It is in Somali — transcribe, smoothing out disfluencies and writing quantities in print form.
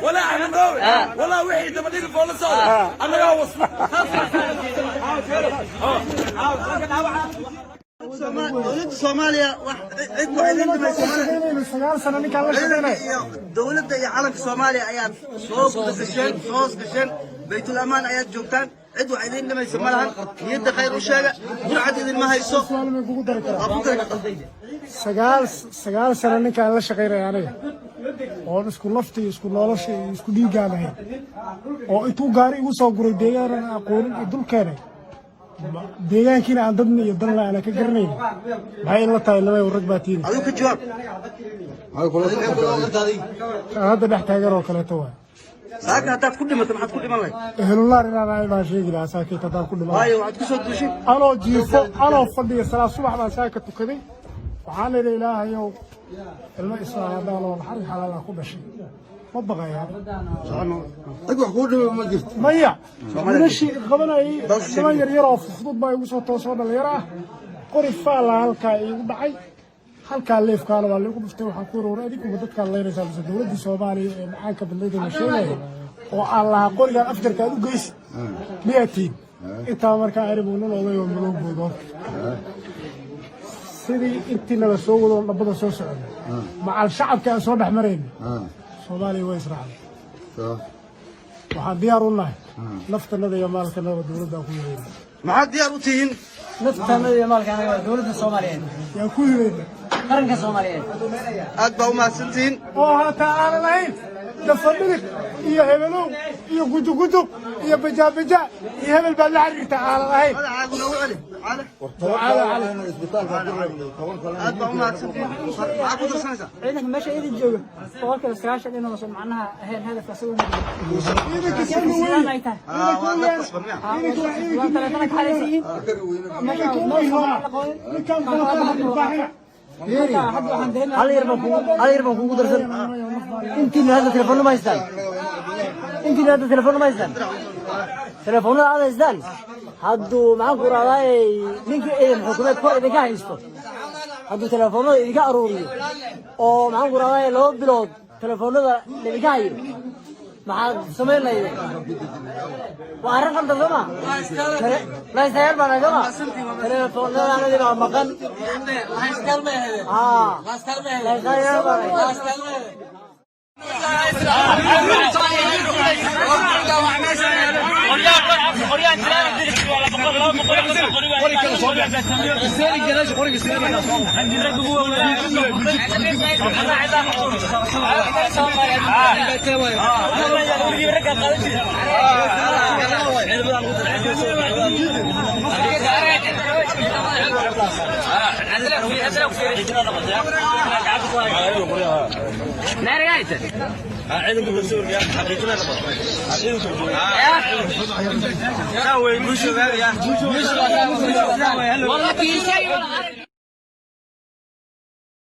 ولا احمد ولا وحيد لما تيجي فوق الصوت انا لا وصل دولة Soomaaliya cid waxay leedahay sagaal sano ninka la shaqeynay dowladda iyo calanka Soomaaliya ayaa soo gashay baytul amaan ayaa joogtaan cid waxay leedahay malahan niyada khayr u sheega burcad idin ma hayso kugu dari karaa sagaal sano ninka la shaqeynay aniga oo isku lafti isku nolosha isku dhiigaan ahay oo intuu gaari igu soo guray deegaan aqoonin dulkeenay deegaankiina aan dadna iyo dan la ka garanayn maxay la tahay laba rag baatiin adigu ka jawaab hadda dhex taagan oo kale tawa saaka hadaad ku dhimato maxaad ku dhiman lahayd ehelullah inaan ay baa sheegi lahaa saaka hadaad ku dhimato waayo waxaad ku soo duushay anoo jiifo anoo fadhiyo salaad subax baan saaka tukaday waxaan leeyahay ilaahayow ilmo islaamada oo xarig xalaal ku dhashay ma baqayaan أقول حقوقي ما جرت maya wiilashii qabanayay niman yaryar oo fudud baa igu soo toosoo dhalinyaro ah qori faala halkaa igu dhacay halkaa leefkaana waa lagu dhuftay waxaan ku ururay adiguba dadkaan leynaysaa mise dowladdii Soomaaliya ee macaanka badnayda la sheegaya oo aan lahaa qorigaan afjarka aad u geysi miyaatiin intaa markaa arigu nin oday oo madow boodo sidii intii nala soo wado dhabbada soo socday macal shacabka aan soo dhex marayna Soomaaliya way israacday waxaan diyaar u nahay naftanada iyo maalkanada dowladda ku yeeray maxaad diyaar u tihiin naftanada iyo maalkanada dowladda Soomaaliyeed yaa ku yeeray qaranka Soomaaliyeed aad baa u mahadsantihiin oo hataa aan lahayn dafadhiig iyo hebelow iyo gujugujuq iyo bajabaja iyo hebel baa la xiriirta aan lahayn magacaaguna u celi على aad baa u mahadsantihiin maxaa ku darsanaysaa ciidanka meesha idin jooga boqolkiiba 9 inuu soo macnaha ahayn hadafka soo waa la qasbanaya hal yar baan kugu darsan intiina hadda telefoon ma haystaan telefoonada aad haystaan hadduu maxaan ku raadayay ninkii ciidan xukuumeed kor idinka haysto hadduu telefoonada idinka aruuriyo oo maxaan ku raadayay 2 bilood telefoonada idinka hayo maxaad samayn lahaydeen waa arrin qaldan soo ma laystayaal baan ahay soo ma telefoonada anadii baa maqan laystayaal baan ahay عينك بتصور يا حقيقة لا وين مش هذا يا والله في شيء